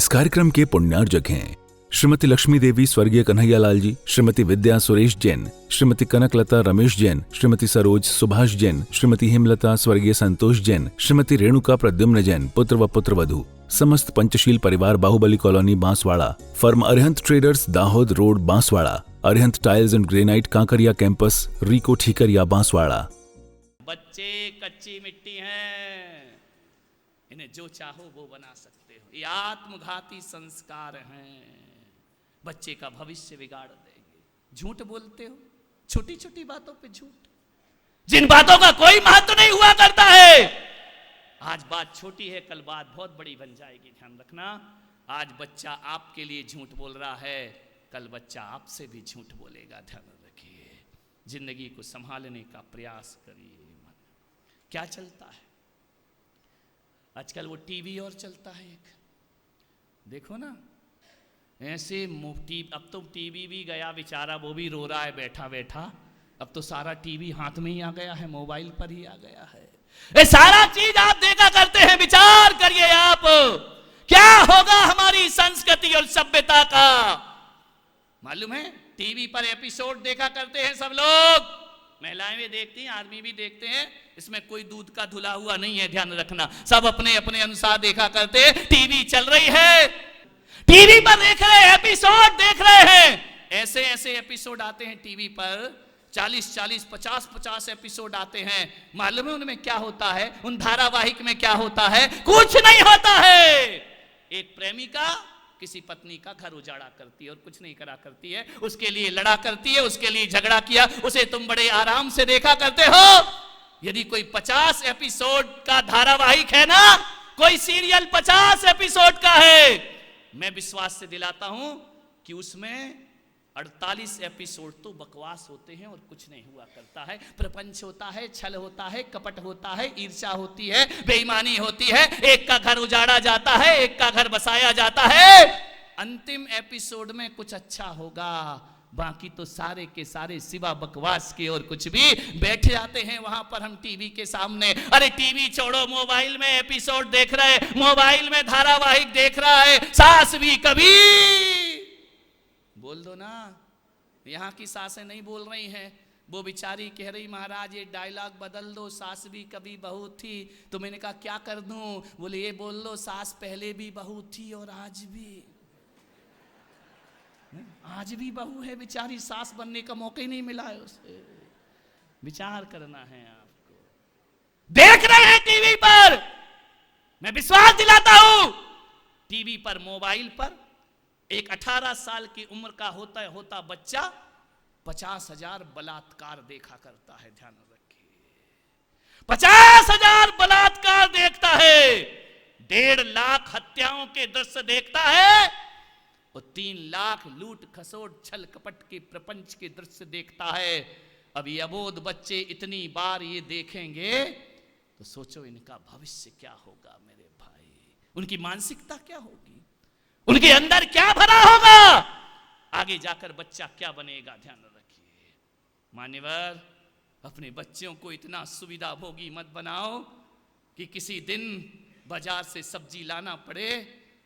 इस कार्यक्रम के पुण्यार्जक हैं श्रीमती लक्ष्मी देवी स्वर्गीय कन्हैया लाल जी, श्रीमती विद्या सुरेश जैन, श्रीमती कनकलता रमेश जैन, श्रीमती सरोज सुभाष जैन, श्रीमती हेमलता स्वर्गीय संतोष जैन, श्रीमती रेणुका प्रद्युम्न जैन, पुत्र व पुत्रवधू, समस्त पंचशील परिवार, Bahubali colony Banswara, firm Arihant traders, Dahod road Banswara, Arihant tiles and granite, Kankaria campus, RIICO Thikariya Banswara. बच्चे कच्ची मिट्टी हैं, इन्हें जो चाहो वो बना सकते हो। ये आत्मघाती संस्कार हैं, बच्चे का भविष्य बिगाड़ देंगे। झूठ बोलते हो, छोटी छोटी बातों पे झूठ, जिन बातों का कोई महत्व नहीं हुआ करता है। आज बात छोटी है, कल बात बहुत बड़ी बन जाएगी, ध्यान रखना। आज बच्चा आपके लिए झूठ बोल रहा है, कल बच्चा आपसे भी झूठ बोलेगा, ध्यान रखिए। जिंदगी को संभालने का प्रयास करिए। क्या चलता है आजकल? वो टीवी और चलता है एक, देखो ना ऐसे मुफ्ती। अब तो टीवी भी गया बेचारा, वो भी रो रहा है बैठा बैठा। अब तो सारा टीवी हाथ में ही आ गया है, मोबाइल पर ही आ गया है। ये सारा चीज आप देखा करते हैं, विचार करिए आप क्या होगा हमारी संस्कृति और सभ्यता का। मालूम है टीवी पर एपिसोड देखा करते हैं सब लोग, महिलाएं भी देखती हैं, आदमी भी देखते हैं। इसमें कोई दूध का धुला हुआ नहीं है, ध्यान रखना। सब अपने अपने अनुसार देखा करते हैं। टीवी चल रही है, टीवी पर देख रहे हैं, एपिसोड देख रहे हैं। ऐसे ऐसे एपिसोड आते हैं टीवी पर, 40-40, 50-50 एपिसोड आते हैं। मालूम है उनमें क्या होता है? उन धारावाहिक में क्या होता है? कुछ नहीं होता है। एक प्रेमिका किसी पत्नी का घर उजाड़ा करती है और कुछ नहीं करा करती है, उसके लिए लड़ा करती है, उसके लिए झगड़ा किया, उसे तुम बड़े आराम से देखा करते हो। यदि कोई 50 एपिसोड का धारावाहिक है ना, कोई सीरियल 50 एपिसोड का है, मैं विश्वास से दिलाता हूं कि उसमें 48 एपिसोड तो बकवास होते हैं और कुछ नहीं हुआ करता है। प्रपंच होता है, छल होता है, कपट होता है, ईर्ष्या होती है, बेईमानी होती है। एक का घर उजाड़ा जाता है, एक का घर बसाया जाता है। अंतिम एपिसोड में कुछ अच्छा होगा, बाकी तो सारे के सारे सिवा बकवास के और कुछ भी। बैठ जाते हैं वहां पर हम टीवी के सामने। अरे टीवी छोड़ो, मोबाइल में एपिसोड देख रहे, मोबाइल में धारावाहिक देख रहा है। सास भी कभी बोल दो ना, यहाँ की सासें नहीं बोल रही हैं, वो बेचारी कह रही महाराज ये डायलॉग बदल दो, सास भी कभी बहू थी। तो मैंने कहा क्या कर दूं? बोले ये बोल लो, सास पहले भी बहू थी और आज भी बहू है। बेचारी सास बनने का मौका ही नहीं मिला है उसे। विचार करना है आपको। देख रहे हैं टीवी पर, मैं विश्वास दिलाता हूं, टीवी पर, मोबाइल पर एक 18 साल की उम्र का होता बच्चा 50,000 बलात्कार देखा करता है, ध्यान रखिए। 50,000 बलात्कार देखता है, 1.5 लाख हत्याओं के दृश्य देखता है और 3 लाख लूट खसोट छल कपट के प्रपंच के दृश्य देखता है। अब ये अबोध बच्चे इतनी बार ये देखेंगे तो सोचो इनका भविष्य क्या होगा मेरे भाई। उनकी मानसिकता क्या होगी, उनके अंदर क्या भरा होगा, आगे जाकर बच्चा क्या बनेगा, ध्यान रखिए। मान्यवर, अपने बच्चों को इतना सुविधा भोगी मत बनाओ कि किसी दिन बाजार से सब्जी लाना पड़े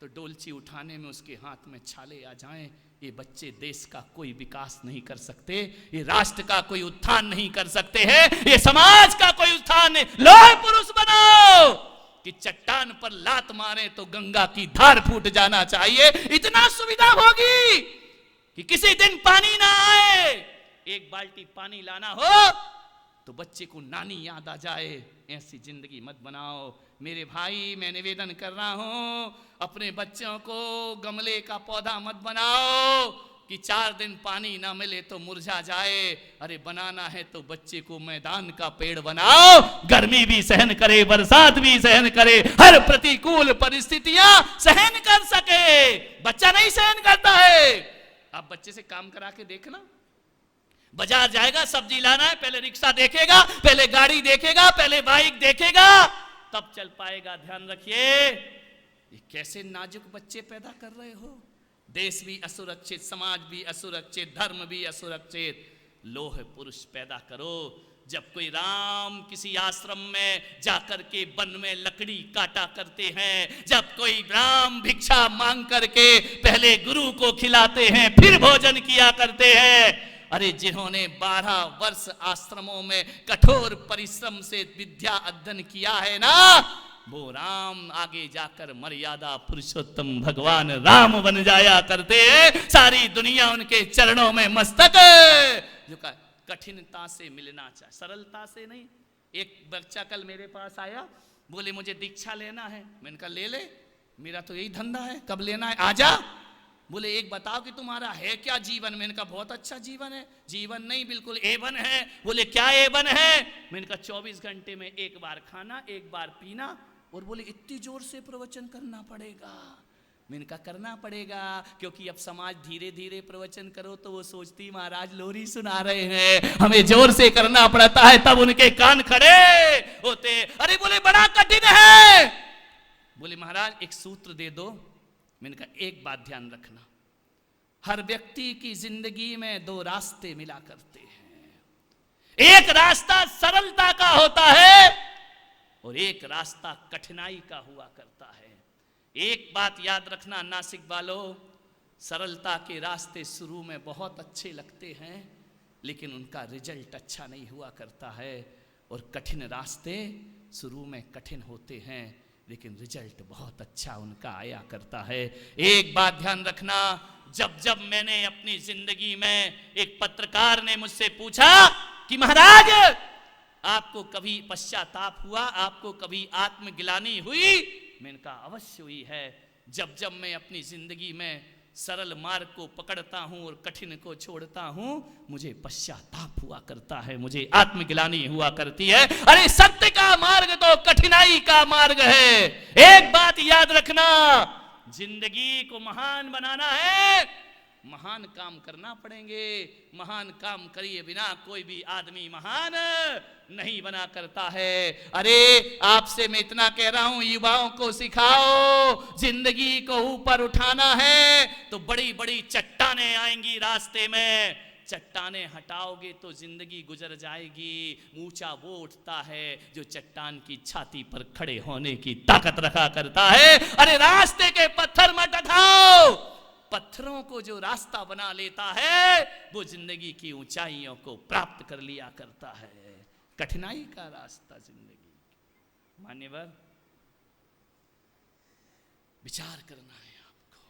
तो डोलची उठाने में उसके हाथ में छाले आ जाएं। ये बच्चे देश का कोई विकास नहीं कर सकते, ये राष्ट्र का कोई उत्थान नहीं कर सकते हैं, ये समाज का कोई उत्थान नहीं। लोहे पुरुष बनाओ कि चट्टान पर लात मारे तो गंगा की धार फूट जाना चाहिए। इतना सुविधा होगी कि किसी दिन पानी ना आए, एक बाल्टी पानी लाना हो तो बच्चे को नानी याद आ जाए। ऐसी जिंदगी मत बनाओ मेरे भाई। मैं निवेदन कर रहा हूं, अपने बच्चों को गमले का पौधा मत बनाओ कि 4 दिन पानी ना मिले तो मुरझा जाए। अरे बनाना है तो बच्चे को मैदान का पेड़ बनाओ, गर्मी भी सहन करे, बरसात भी सहन करे, हर प्रतिकूल परिस्थितियां सहन कर सके। बच्चा नहीं सहन करता है। आप बच्चे से काम करा के देखना, बाजार जाएगा, सब्जी लाना है, पहले रिक्शा देखेगा, पहले गाड़ी देखेगा, पहले बाइक देखेगा, तब चल पाएगा। ध्यान रखिए, ये कैसे नाजुक बच्चे पैदा कर रहे हो। देश भी असुरक्षित, समाज भी असुरक्षित, धर्म भी असुरक्षित। लोह पुरुष पैदा करो जब कोई राम किसी आश्रम में जाकर के वन में लकड़ी काटा करते हैं, जब कोई राम भिक्षा मांग करके पहले गुरु को खिलाते हैं फिर भोजन किया करते हैं। अरे जिन्होंने 12 वर्ष आश्रमों में कठोर परिश्रम से विद्या अध्ययन किया है ना, वो राम आगे जाकर मर्यादा पुरुषोत्तम भगवान राम बन जाया करते हैं। सारी दुनिया उनके चरणों में मस्तक झुका। कठिनता से मिलना चाहिए, सरलता से नहीं। एक बच्चा कल मेरे पास आया, बोले मुझे दीक्षा लेना है। मैंने कहा ले ले, मेरा तो यही धंधा है, कब लेना है आजा। बोले एक बताओ कि तुम्हारा है क्या जीवन। मैंने कहा बहुत अच्छा जीवन है। जीवन नहीं, बिल्कुल एवन है। बोले क्या एवन है। मैंने कहा 24 घंटे में एक बार खाना, एक बार पीना। और बोले इतनी जोर से प्रवचन करना पड़ेगा। मैंने कहा करना पड़ेगा, क्योंकि अब समाज धीरे धीरे प्रवचन करो तो वो सोचती महाराज लोरी सुना रहे हैं, हमें जोर से करना पड़ता है, तब उनके कान खड़े होते। अरे बोले बड़ा कठिन है। बोले महाराज एक सूत्र दे दो। मैंने कहा एक बात ध्यान रखना, हर व्यक्ति की जिंदगी में 2 रास्ते मिला करते हैं। एक रास्ता सरलता का होता है और एक रास्ता कठिनाई का हुआ करता है। एक बात याद रखना नासिक वालों, सरलता के रास्ते शुरू में बहुत अच्छे लगते हैं लेकिन उनका रिजल्ट अच्छा नहीं हुआ करता है, और कठिन रास्ते शुरू में कठिन होते हैं लेकिन रिजल्ट बहुत अच्छा उनका आया करता है। एक बात ध्यान रखना, जब जब मैंने अपनी जिंदगी में, एक पत्रकार ने मुझसे पूछा कि महाराज आपको कभी पश्चाताप हुआ, आपको कभी आत्मग्लानि हुई। मैंने कहा अवश्य हुई है। जब जब मैं अपनी जिंदगी में सरल मार्ग को पकड़ता हूं और कठिन को छोड़ता हूं, मुझे पश्चाताप हुआ करता है, मुझे आत्मग्लानि हुआ करती है। अरे सत्य का मार्ग तो कठिनाई का मार्ग है। एक बात याद रखना, जिंदगी को महान बनाना है, महान काम करना पड़ेंगे। महान काम करिए बिना कोई भी आदमी महान नहीं बना करता है। अरे आपसे मैं इतना कह रहा हूं, युवाओं को सिखाओ, जिंदगी को ऊपर उठाना है तो बड़ी बड़ी चट्टानें आएंगी रास्ते में। चट्टानें हटाओगे तो जिंदगी गुजर जाएगी। ऊंचा वो उठता है जो चट्टान की छाती पर खड़े होने की ताकत रखा करता है। अरे रास्ते के पत्थर मत उठाओ, पत्थरों को जो रास्ता बना लेता है वो जिंदगी की ऊंचाइयों को प्राप्त कर लिया करता है। कठिनाई का रास्ता जिंदगी, मान्यवर विचार करना है, आपको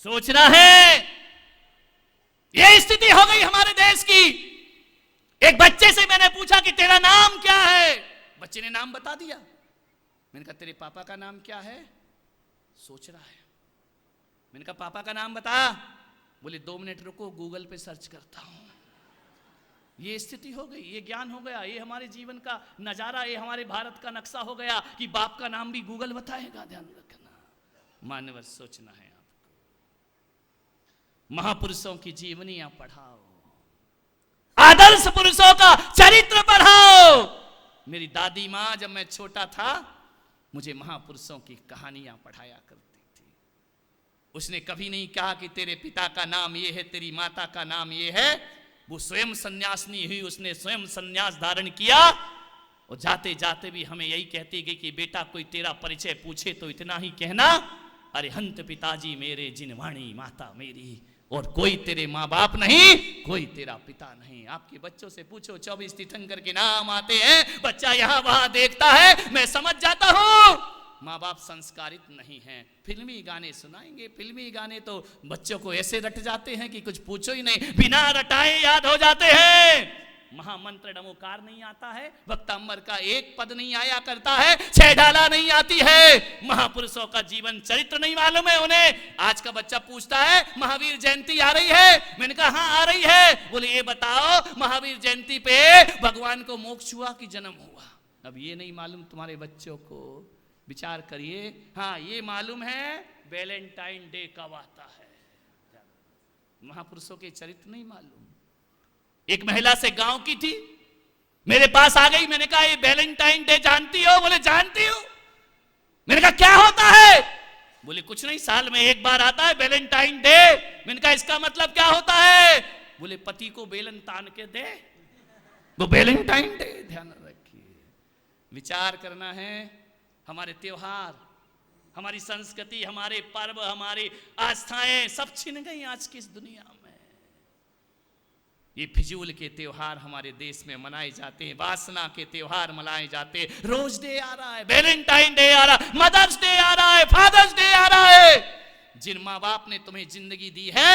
सोचना है। यह स्थिति हो गई हमारे देश की। एक बच्चे से मैंने पूछा कि तेरा नाम क्या है। बच्चे ने नाम बता दिया। मैंने कहा तेरे पापा का नाम क्या है। सोच रहा है। मैंने कहा पापा का नाम बता। बोले 2 मिनट रुको, गूगल पे सर्च करता हूं। ये स्थिति हो गई, ये ज्ञान हो गया, ये हमारे जीवन का नजारा, ये हमारे भारत का नक्शा हो गया कि बाप का नाम भी गूगल बताएगा। ध्यान रखना, मानवर सोचना है आपको। महापुरुषों की जीवनियां पढ़ाओ, आदर्श पुरुषों का चरित्र पढ़ाओ। मेरी दादी माँ जब मैं छोटा था मुझे महापुरुषों की कहानियां पढ़ाया करती थी। उसने कभी नहीं कहा कि तेरे पिता का नाम ये है, तेरी माता का नाम ये है। वो स्वयं सन्यासिनी हुई, उसने स्वयं सन्यास धारण किया और जाते जाते भी हमें यही कहती गई कि बेटा कोई तेरा परिचय पूछे तो इतना ही कहना, अरे हंत पिताजी मेरे जिनवाणी माता मेरी, और कोई तेरे माँ बाप नहीं, कोई तेरा पिता नहीं। आपके बच्चों से पूछो 24 तीर्थंकर के नाम आते हैं, बच्चा यहाँ वहां देखता है, मैं समझ जाता हूं माँ बाप संस्कारित नहीं हैं। फिल्मी गाने सुनाएंगे, फिल्मी गाने तो बच्चों को ऐसे रट जाते हैं कि कुछ पूछो ही नहीं, बिना रटाए याद हो जाते हैं। महामंत्र नमोकार नहीं आता है, वक्तांबर का एक पद नहीं आया करता है, 6 ढाला नहीं आती है, महापुरुषों का जीवन चरित्र नहीं मालूम है उन्हें। आज का बच्चा पूछता है महावीर जयंती आ रही है। मैंने कहा हाँ आ रही है। बोले ये बताओ महावीर जयंती पे भगवान को मोक्ष हुआ कि जन्म हुआ। अब ये नहीं मालूम तुम्हारे बच्चों को, विचार करिए। हाँ ये मालूम है वैलेंटाइन डे कब आता है, महापुरुषों के चरित्र नहीं मालूम। एक महिला से गांव की थी, मेरे पास आ गई। मैंने कहा ये वैलेंटाइन डे जानती हो? बोले जानती हो। मैंने कहा क्या होता है? बोले कुछ नहीं, साल में एक बार आता है वैलेंटाइन डे। मैंने कहा इसका मतलब क्या होता है? बोले पति को बेलन तान के दे। वो वैलेंटाइन डे, ध्यान रखिए। विचार करना है, हमारे त्योहार, हमारी संस्कृति, हमारे पर्व, हमारी आस्थाएं सब छिन गई आज की इस दुनिया में। ये फिजूल के त्योहार हमारे देश में मनाए जाते हैं, वासना के त्योहार मनाए जाते हैं। रोज डे आ रहा है, वैलेंटाइन डे आ रहा है, मदर्स डे आ रहा है, फादर्स डे आ रहा है। जिन माँ बाप ने तुम्हें जिंदगी दी है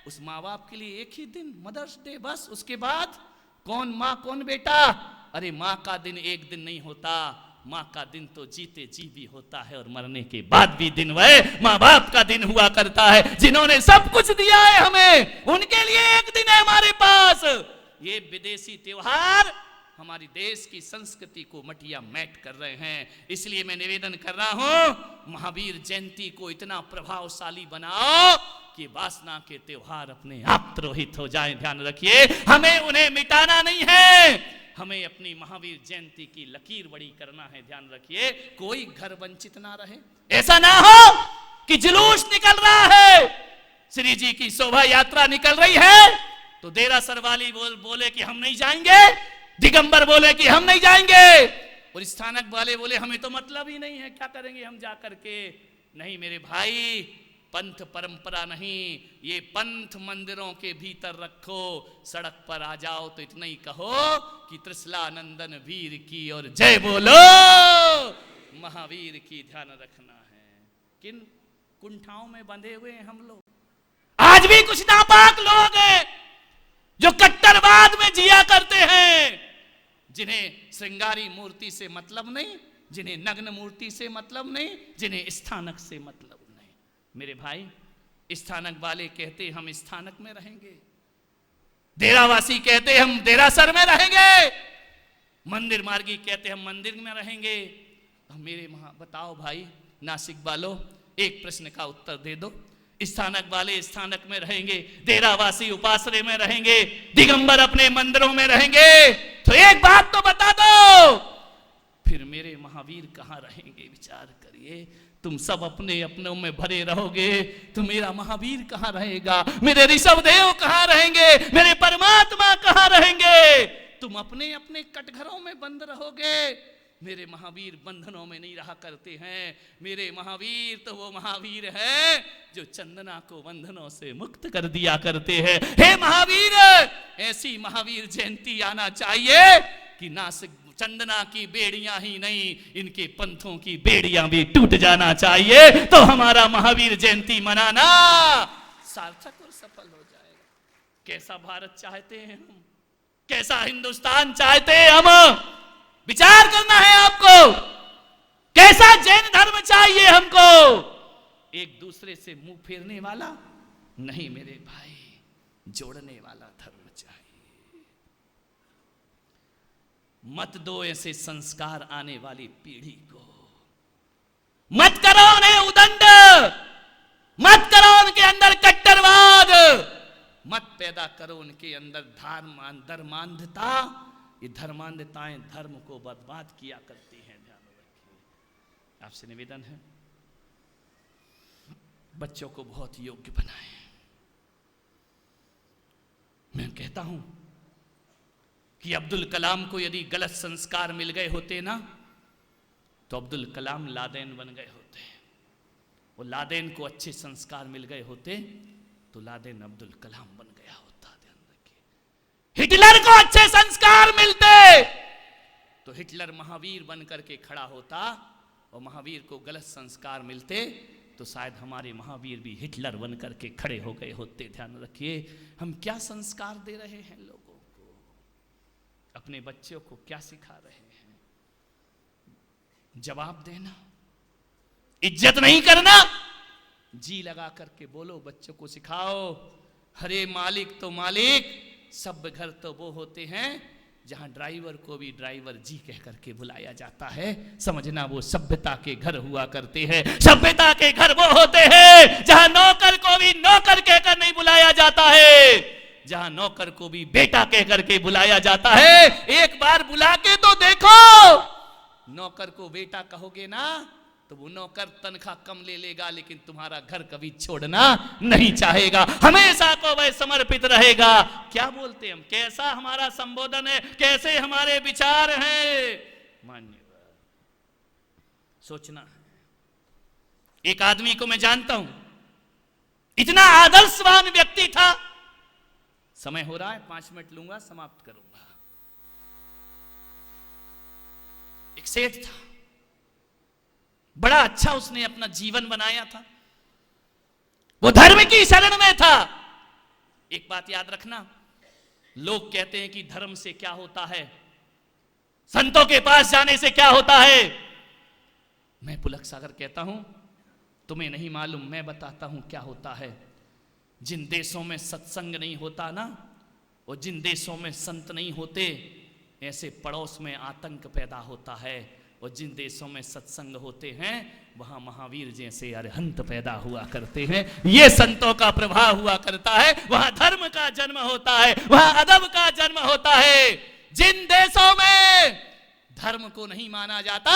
उस माँ बाप के लिए एक ही दिन मदर्स डे, बस। उसके बाद कौन माँ कौन बेटा। अरे माँ का दिन एक दिन नहीं होता, माँ का दिन तो जीते जी भी होता है और मरने के बाद भी दिन वह माँ बाप का दिन हुआ करता है, जिन्होंने सब कुछ दिया है हमें, उनके लिए एक दिन है हमारे पास। ये विदेशी त्योहार हमारी देश की संस्कृति को मटिया मैट कर रहे हैं। इसलिए मैं निवेदन कर रहा हूं, महावीर जयंती को इतना प्रभावशाली बनाओ कि वासना के त्योहार अपने आप तिरोहित हो जाएं। ध्यान रखिए, हमें उन्हें मिटाना नहीं है, हमें अपनी महावीर जयंती की लकीर बड़ी करना है। ध्यान रखिए, कोई घर वंचित ना रहे। ऐसा ना हो कि जुलूस निकल रहा है, श्री जी की शोभा यात्रा निकल रही है तो देरासर वाली बोले कि हम नहीं जाएंगे, दिगंबर बोले कि हम नहीं जाएंगे, और स्थानक वाले बोले हमें तो मतलब ही नहीं है, क्या करेंगे हम जा करके। नहीं मेरे भाई, पंथ परंपरा नहीं, ये पंथ मंदिरों के भीतर रखो। सड़क पर आ जाओ तो इतना ही कहो कि त्रिशलानंदन वीर की और जय बोलो महावीर की। ध्यान रखना है, किन कुंठाओं में बंधे हुए हैं हम लोग। आज भी कुछ नापाक लोग हैं जो कट्टरवाद में जिया करते हैं, जिन्हें श्रृंगारी मूर्ति से मतलब नहीं, जिन्हें नग्न मूर्ति से मतलब नहीं, जिन्हें स्थानक से मतलब नहीं। मेरे भाई, स्थानक वाले कहते हम स्थानक में रहेंगे, डेरावासी कहते हम देरासर में रहेंगे, मंदिर मार्गी कहते हम मंदिर में रहेंगे। तो मेरे बताओ भाई नासिक वालों, एक प्रश्न का उत्तर दे दो। स्थानक वाले स्थानक में रहेंगे, डेरावासी उपासरे में रहेंगे, दिगंबर अपने मंदिरों में रहेंगे, तो एक बात तो बता दो, फिर मेरे महावीर कहां रहेंगे? विचार करिए। तुम सब अपने अपनों में भरे रहोगे तो मेरा महावीर कहां रहेगा? मेरे ऋषभ देव कहां रहेंगे? मेरे परमात्मा कहां रहेंगे? तुम अपने अपने कटघरों में बंद रहोगे, मेरे महावीर बंधनों में नहीं रहा करते हैं। मेरे महावीर तो वो महावीर है जो चंदना को बंधनों से मुक्त कर दिया करते हैं। हे महावीर, ऐसी महावीर जयंती आना चाहिए कि नासिक चंदना की बेड़ियां ही नहीं, इनके पंथों की बेड़ियां भी टूट जाना चाहिए, तो हमारा महावीर जयंती मनाना सार्थक और सफल हो जाएगा। कैसा भारत चाहते हैं हम, कैसा हिंदुस्तान चाहते हैं हम, विचार करना है आपको। कैसा जैन धर्म चाहिए हमको? एक दूसरे से मुंह फेरने वाला नहीं मेरे भाई, जोड़ने वाला धर्म चाहिए। मत दो ऐसे संस्कार आने वाली पीढ़ी को, मत करो उन्हें उदंड, मत करो उनके अंदर कट्टरवाद, मत पैदा करो उनके अंदर धर्मांधता। ये धर्मांधताएं धर्म को बर्बाद किया करती हैं। ध्यान रखिए। आपसे निवेदन है, बच्चों को बहुत योग्य बनाएं। मैं कहता हूं कि अब्दुल कलाम को यदि गलत संस्कार मिल गए होते ना, तो अब्दुल कलाम लादेन बन गए होते। वो लादेन को अच्छे संस्कार मिल गए होते तो लादेन अब्दुल कलाम बन गया होता। ध्यान रखिए। हिटलर को अच्छे संस्कार मिलते तो हिटलर महावीर बन करके खड़ा होता, और महावीर को गलत संस्कार मिलते तो शायद हमारे महावीर भी हिटलर बन करके खड़े हो गए होते। ध्यान रखिए, हम क्या संस्कार दे रहे हैं लोगों को, अपने बच्चों को क्या सिखा रहे हैं? जवाब देना, इज्जत नहीं करना, जी लगा करके बोलो, बच्चों को सिखाओ। हरे मालिक तो मालिक, सब घर तो वो होते हैं जहां ड्राइवर को भी ड्राइवर जी कह करके बुलाया जाता है, समझना वो सभ्यता के घर हुआ करते हैं। सभ्यता के घर वो होते हैं जहां नौकर को भी नौकर कहकर नहीं बुलाया जाता है, जहां नौकर को भी बेटा कह करके बुलाया जाता है। एक बार बुला के तो देखो, नौकर को बेटा कहोगे ना तो वो नौकर तनख्वाह कम ले लेगा, लेकिन तुम्हारा घर कभी छोड़ना नहीं चाहेगा, हमेशा को वह समर्पित रहेगा। क्या बोलते हम, कैसा हमारा संबोधन है, कैसे हमारे विचार हैं, मान्यवर सोचना है। एक आदमी को मैं जानता हूं, इतना आदर्शवान व्यक्ति था। समय हो रहा है, 5 मिनट लूंगा, समाप्त करूंगा। एक सेठ था, बड़ा अच्छा उसने अपना जीवन बनाया था, वो धर्म की शरण में था। एक बात याद रखना, लोग कहते हैं कि धर्म से क्या होता है, संतों के पास जाने से क्या होता है। मैं पुलक सागर कहता हूं, तुम्हें नहीं मालूम, मैं बताता हूं क्या होता है। जिन देशों में सत्संग नहीं होता ना, और जिन देशों में संत नहीं होते, ऐसे पड़ोस में आतंक पैदा होता है। और जिन देशों में सत्संग होते हैं, वहां महावीर जैसे अरहंत पैदा हुआ करते हैं। ये संतों का प्रभाव हुआ करता है, वहां धर्म का जन्म होता है, वहां अदब का जन्म होता है। जिन देशों में धर्म को नहीं माना जाता,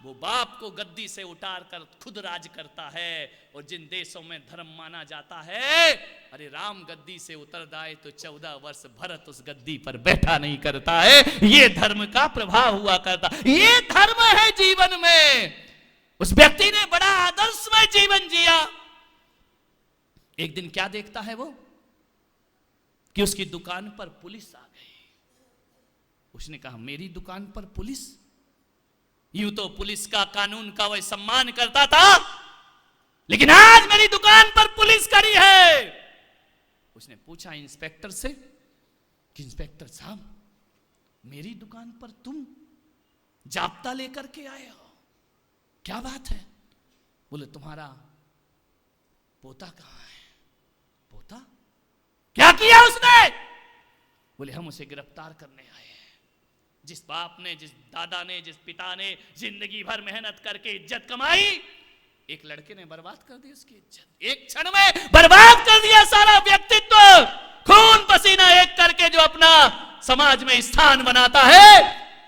वो बाप को गद्दी से उतार कर खुद राज करता है। और जिन देशों में धर्म माना जाता है, अरे राम गद्दी से उतर जाए तो 14 वर्ष भरत उस गद्दी पर बैठा नहीं करता है। ये धर्म का प्रभाव हुआ करता, ये धर्म है जीवन में। उस व्यक्ति ने बड़ा आदर्शमय जीवन जिया। एक दिन क्या देखता है वो, कि उसकी दुकान पर पुलिस आ गई। उसने कहा, मेरी दुकान पर पुलिस? यूं तो पुलिस का, कानून का वह सम्मान करता था, लेकिन आज मेरी दुकान पर पुलिस खड़ी है। उसने पूछा इंस्पेक्टर से कि इंस्पेक्टर साहब, मेरी दुकान पर तुम जाप्ता लेकर के आए हो, क्या बात है? बोले, तुम्हारा पोता कहां है? पोता? क्या किया उसने? बोले, हम उसे गिरफ्तार करने आए हैं। जिस बाप ने, जिस दादा ने, जिस पिता ने जिंदगी भर मेहनत करके इज्जत कमाई, एक लड़के ने बर्बाद कर दी उसकी इज्जत। एक क्षण में बर्बाद कर दिया सारा व्यक्तित्व। खून पसीना एक करके जो अपना समाज में स्थान बनाता है,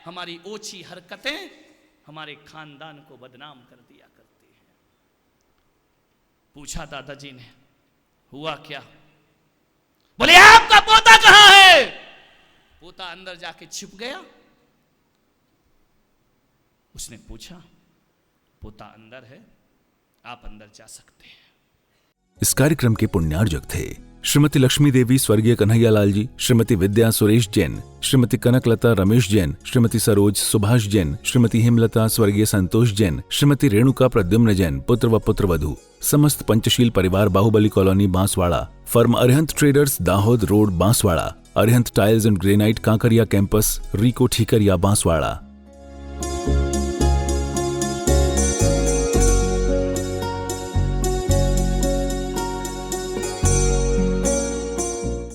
हमारी ओछी हरकतें हमारे खानदान को बदनाम कर दिया करती हैं। पूछा दादाजी ने, हुआ क्या? बोले, आपका पोता कहां है? पोता अंदर जाके छिप गया। उसने पूछा, पोता अंदर है, आप अंदर जा सकते हैं। इस कार्यक्रम के पुण्यार्जक थे श्रीमती लक्ष्मी देवी स्वर्गीय कन्हैयालाल जी, श्रीमती विद्या सुरेश जैन, श्रीमती कनकलता रमेश जैन, श्रीमती सरोज सुभाष जैन, श्रीमती हेमलता स्वर्गीय संतोष जैन, श्रीमती रेणुका प्रद्युम्न जैन, पुत्र व पुत्रवधू, समस्त पंचशील परिवार, Bahubali colony, Banswara, firm Arihant traders, Dahod road, Banswara, Arihant tiles and granite, Kankaria campus, RIICO Thikariya, Banswara.